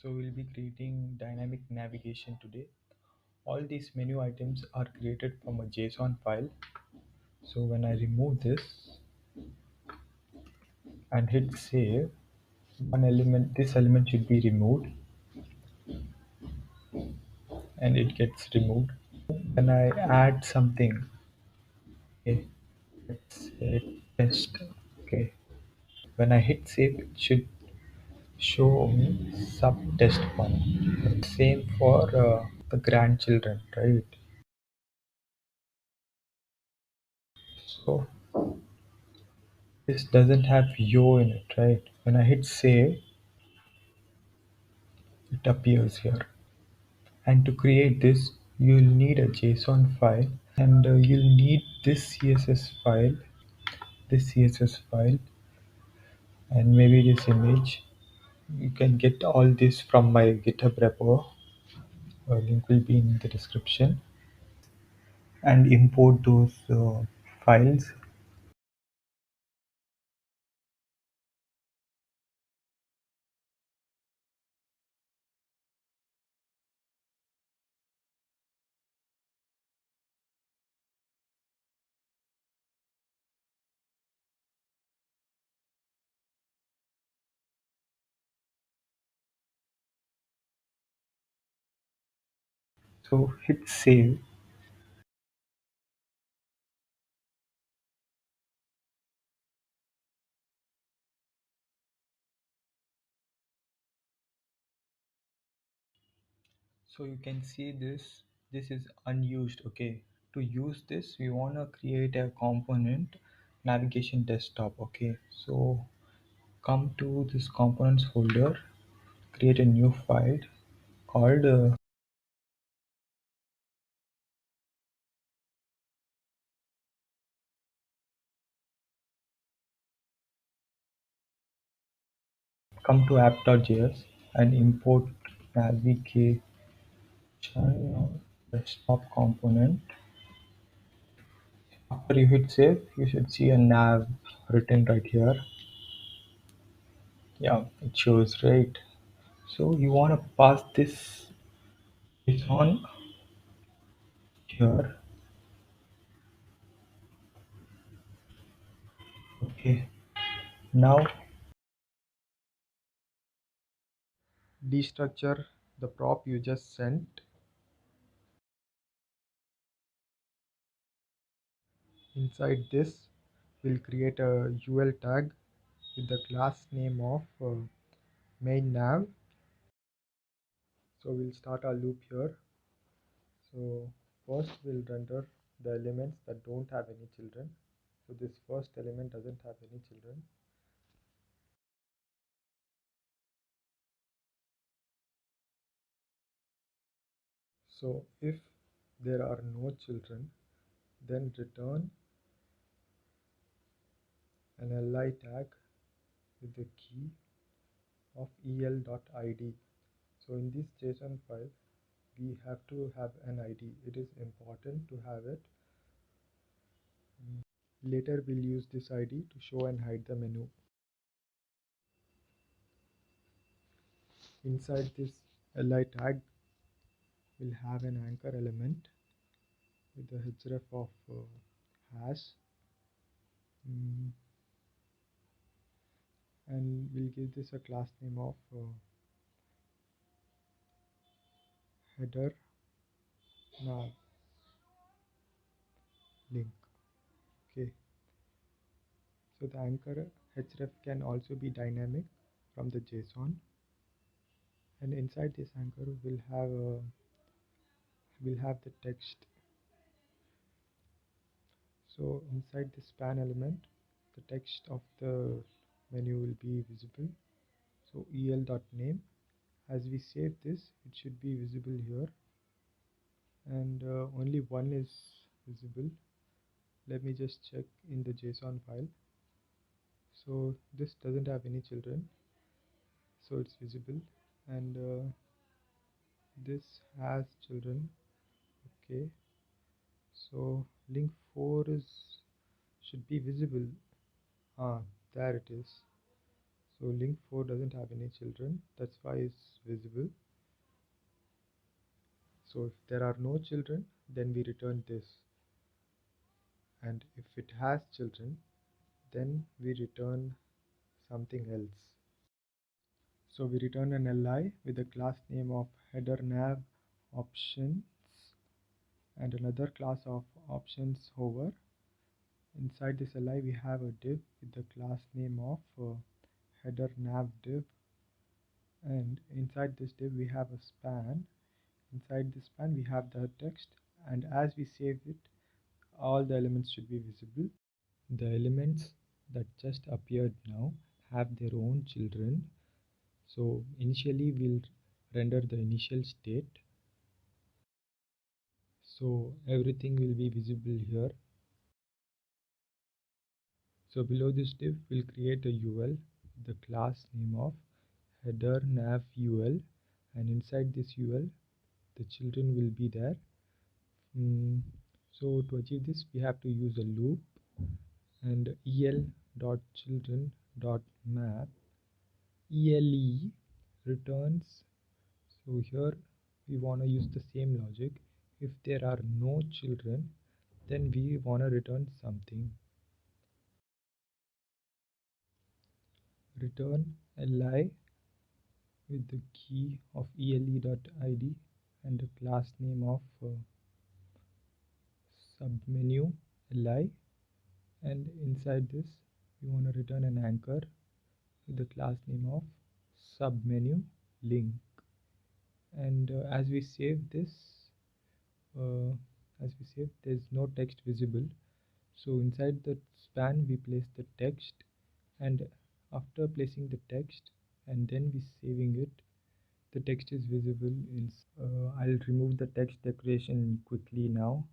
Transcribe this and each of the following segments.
So we'll be creating dynamic navigation today. All these menu items are created from a JSON file. So when I remove this and hit save, this element should be removed and it gets removed. When I add something, okay, let's say test, okay. When I hit save, it should show me sub test one. Same for the grandchildren, right? So this doesn't have yo in it, right? When I hit save, it appears here. And to create this, you'll need a JSON file, and you'll need this CSS file, and maybe this image. You can get all this from my GitHub repo. Link will be in the description, and import those files. So hit save. So you can see this is unused. Okay, to use this we want to create a component navigation desktop. Okay, so come to this components folder, create a new file called come to app.js and import navigation desktop component. After you hit save, you should see a nav written right here. Yeah, it shows, right? So you want to pass this on here. Okay, now destructure the prop you just sent. Inside this, we'll create a UL tag with the class name of main nav. So we'll start our loop here. So first we'll render the elements that don't have any children. So this first element doesn't have any children. So if there are no children, then return an li tag with the key of el.id. So in this JSON file, we have to have an ID. It is important to have it. Later we'll use this ID to show and hide the menu. Inside this li tag, we'll have an anchor element with the href of hash. And we'll give this a class name of header nav link. Okay, so the anchor href can also be dynamic from the JSON, and inside this anchor we'll have the text. So inside the span element, the text of the menu will be visible. So el.name, as we save this, it should be visible here, and only one is visible. Let me just check in the JSON file. So this doesn't have any children, so it's visible, and this has children. Okay, so link 4 is should be visible. Ah, there it is. So link 4 doesn't have any children, that's why it's visible. So if there are no children, then we return this, and if it has children, then we return something else. So we return an li with the class name of header nav options and another class of options hover. Inside this li we have a div with the class name of header nav div, and inside this div we have a span. Inside this span we have the text, and as we save it, all the elements should be visible. The elements that just appeared now have their own children. So initially we'll render the initial state. So everything will be visible here. So below this div we'll create a UL, the class name of header nav UL, and inside this UL the children will be there. So to achieve this we have to use a loop, and el.children.map ele returns. So here we want to use the same logic. If there are no children, then we want to return something. Return li with the key of ele.id and the class name of submenu li, and inside this we want to return an anchor with the class name of submenu link. And as we save this, uh, there's no text visible. So inside the span we place the text, and after placing the text and then we saving it, the text is visible. I'll remove the text decoration quickly now.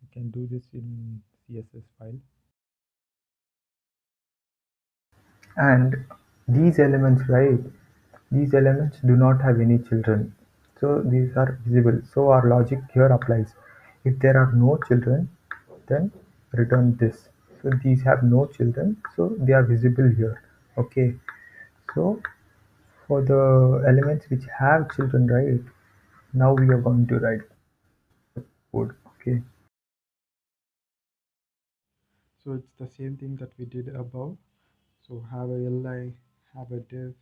You can do this in CSS file. And these elements, right, these elements do not have any children, so these are visible, so our logic here applies. If there are no children, then return this. So these have no children, so they are visible here. Okay, so for the elements which have children, right, now we are going to write code. Okay, So it's the same thing that we did above. So have a li, have a div,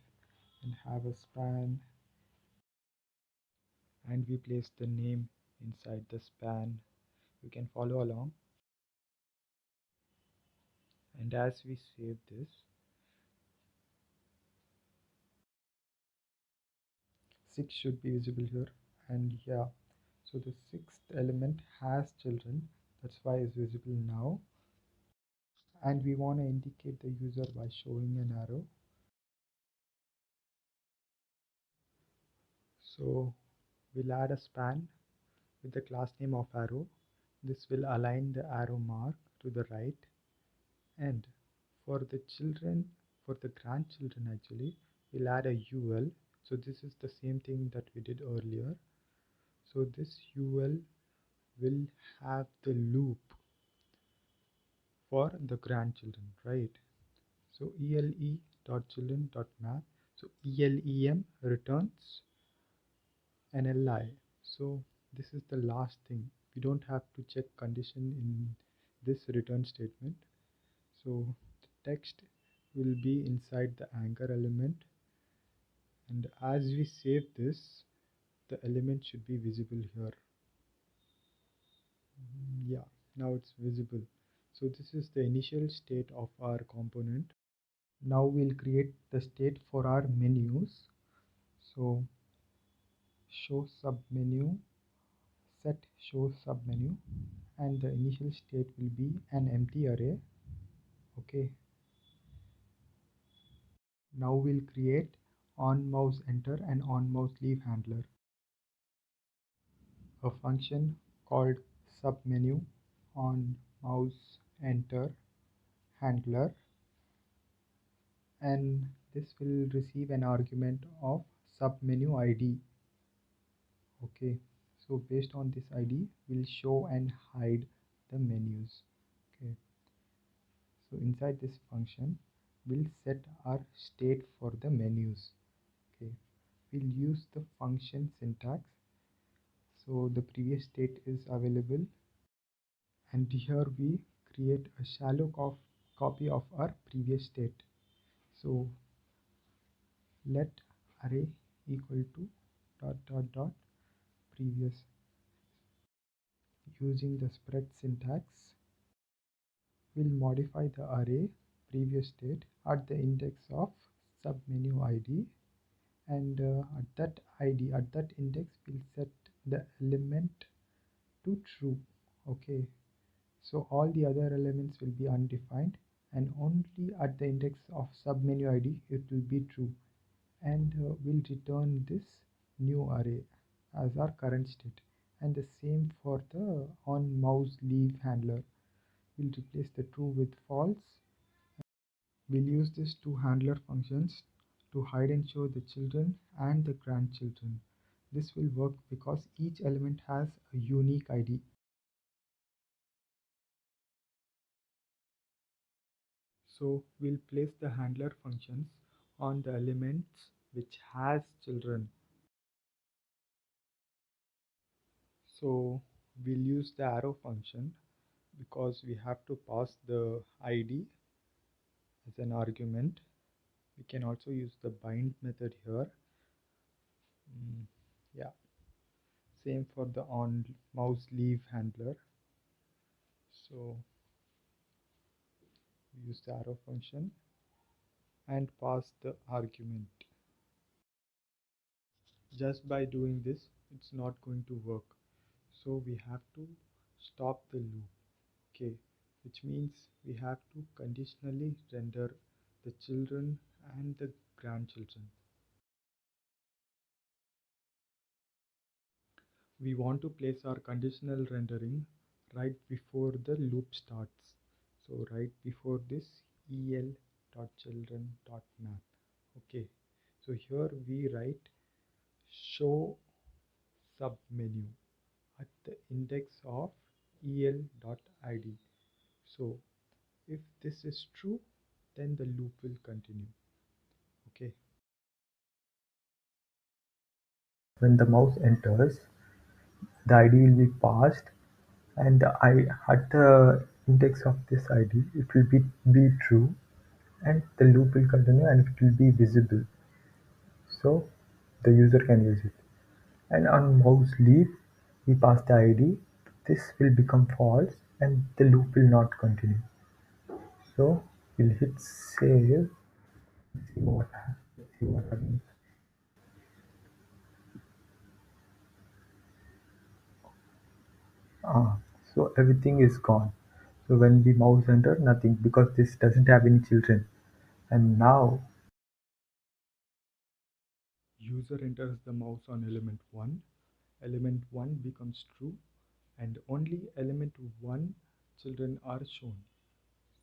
and have a span, and we place the name inside the span. You can follow along, and as we save this, 6 should be visible here. And yeah, so the sixth element has children, that's why it's visible now. And we want to indicate the user by showing an arrow. So we'll add a span with the class name of arrow. This will align the arrow mark to the right. And for the children, for the grandchildren actually, we'll add a UL. So this is the same thing that we did earlier. So this UL will have the loop for the grandchildren, right? So ele.children.map. So elem returns an li. So this is the last thing. We don't have to check condition in this return statement. So the text will be inside the anchor element, and as we save this, the element should be visible here. Yeah, now it's visible. So this is the initial state of our component. Now we'll create the state for our menus. So show submenu, set show submenu, and the initial state will be an empty array. Okay, now we'll create on mouse enter and on mouse leave handler, a function called submenu on mouse enter handler, and this will receive an argument of submenu id. Okay, so based on this id we'll show and hide the menus. Okay, so inside this function will set our state for the menus. Okay, we'll use the function syntax. So the previous state is available, and here we create a shallow copy of our previous state. So let array equal to dot dot dot previous. Using the spread syntax, we'll modify the array previous state at the index of submenu id, and at that index we'll set the element to true. Okay, so all the other elements will be undefined, and only at the index of submenu id it will be true, and we'll return this new array as our current state. And the same for the on mouse leave handler. We'll replace the true with false. We'll use these two handler functions to hide and show the children and the grandchildren. This will work because each element has a unique ID. So we'll place the handler functions on the elements which has children. So we'll use the arrow function because we have to pass the ID as an argument. We can also use the bind method here. Yeah, same for the on mouse leave handler. So we use the arrow function and pass the argument. Just by doing this, it's not going to work. So we have to stop the loop. Okay, which means we have to conditionally render the children and the grandchildren. We want to place our conditional rendering right before the loop starts. So right before this el.children.map. Okay, so here we write show submenu at the index of el.id. So if this is true, then the loop will continue. Okay. When the mouse enters, the ID will be passed, and at the index of this ID it will be true, and the loop will continue and it will be visible, so the user can use it. And on mouse leave we pass the ID, this will become false and the loop will not continue. So we'll hit save. See what happens. Ah, so everything is gone. So when we mouse enter, nothing, because this doesn't have any children. And now User enters the mouse on element 1. Element 1 becomes true, and only element 1 children are shown.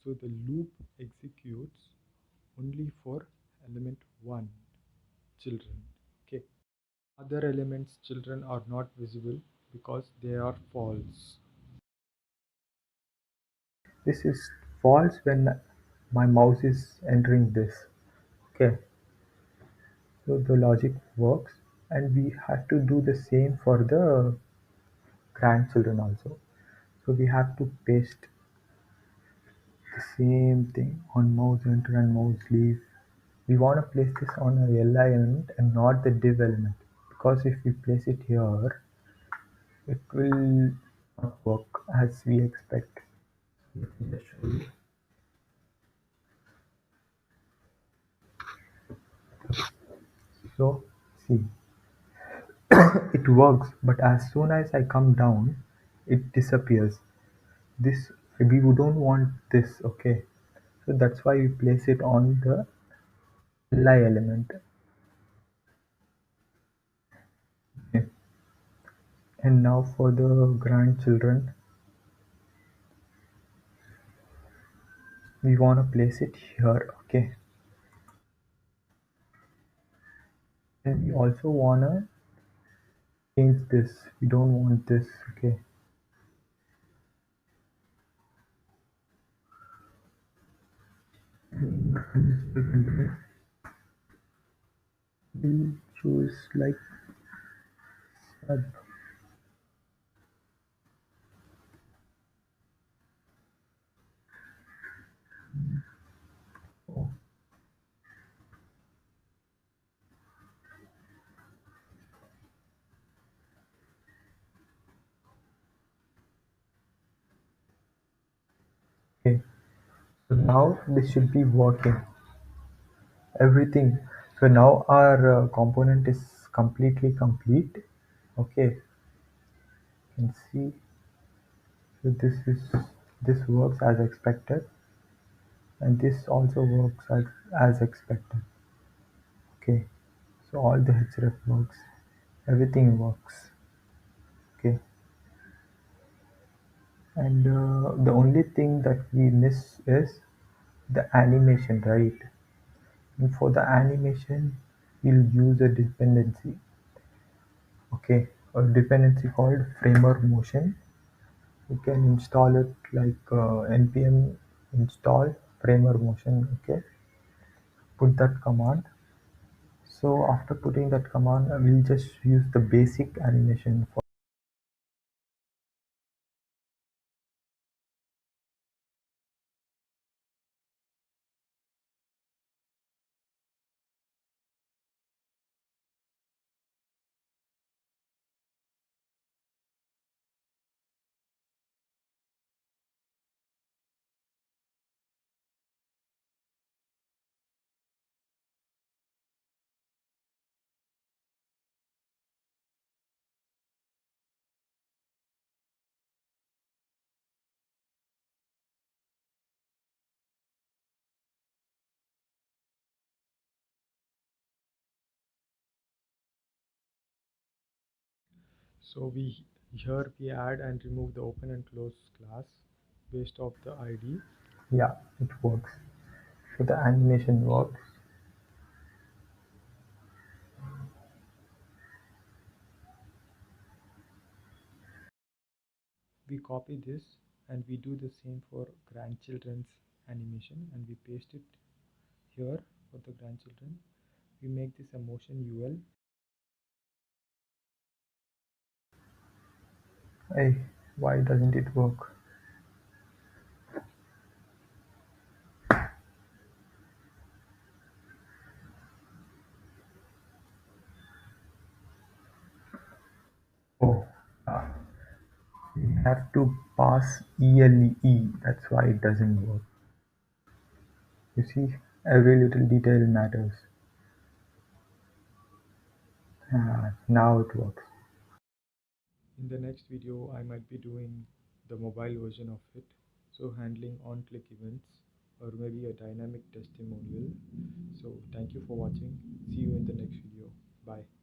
So the loop executes only for element 1 children. Okay. Other elements children are not visible because they are false. this is false when my mouse is entering this. Okay, so the logic works, and we have to do the same for the grandchildren also. So we have to paste the same thing on mouse enter and mouse leave. We want to place this on a li element and not the div element, because if we place it here, it will not work as we expect. Let me just show you. So see, it works, but as soon as I come down, it disappears. This we don't want this, okay? So that's why we place it on the li element. Okay. And now for the grandchildren, we want to place it here, okay? And we also want to change this. We don't want this, okay? we'll choose like sub. Okay, so now this should be working. Everything. So now our component is completely complete. Okay, you can see. So this works as expected, and this also works as expected. Okay, so all the href works, everything works. Okay, and the only thing that we miss is the animation, right? And for the animation, we'll use a dependency. Okay, a dependency called framer motion. You can install it like npm install framer motion. Okay, put that command. So after putting that command, we'll just use the basic animation for. So we add and remove the open and close class based off the ID. Yeah, it works. So the animation works. We copy this and we do the same for grandchildren's animation and we paste it here for the grandchildren. We make this a motion UL. Hey, why doesn't it work? Oh, uh, we have to pass ELE. That's why it doesn't work. You see, every little detail matters. Now it works. In the next video, I might be doing the mobile version of it. So handling on-click events or maybe a dynamic testimonial. So thank you for watching. See you in the next video. Bye.